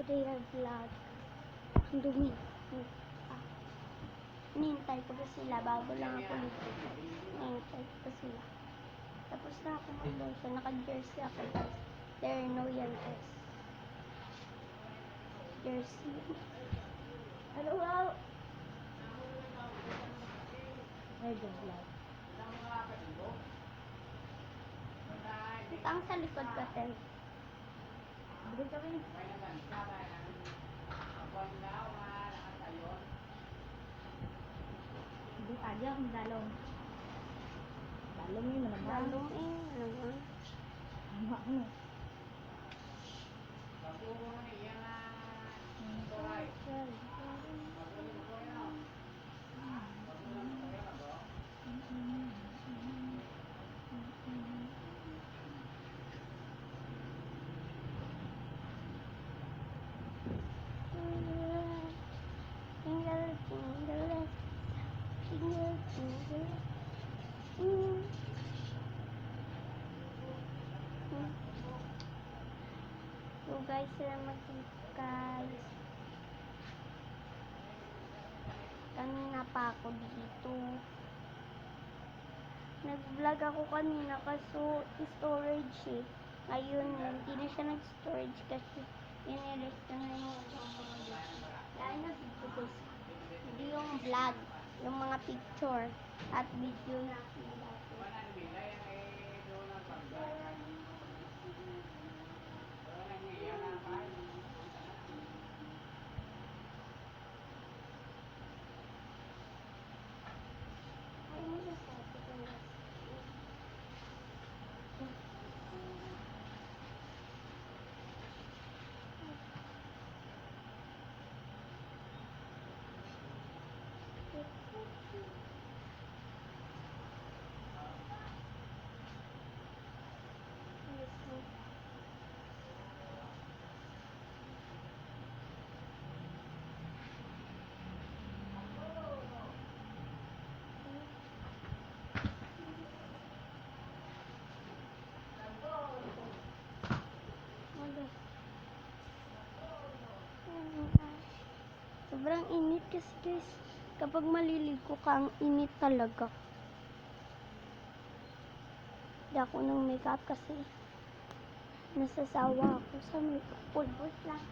prayer vlog. Ang dumi. Nihintay ko pa sila bago lang ako dito. Nihintay ko pa sila. Tapos na ako mag-lotion. Naka-jersey ako guys. Terno yan guys. Jersey. Ano wow? Ay, vlog. Ang sa likod ko, Ten. Bili kami. Hindi tayo akong dalong. Dalong yun naman. Dalong naman. Ano ano? So guys, salamat guys. Kanina pa ako dito. Nag-vlog ako kanina kaso storage eh. Ngayon, hindi na siya nag-storage kasi inirest ko na yung dahil na video guys. Hindi yung vlog, yung mga picture at video na sobrang init kasi guys. Kapag maliligo ka, ang init talaga. Hindi ako ng makeup kasi nasasawa ako sa makeup. Pulbos lang.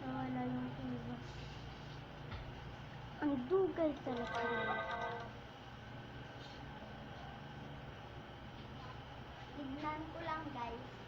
Nawala yung pulbos. Ang dugay talaga. Tignan ko lang guys.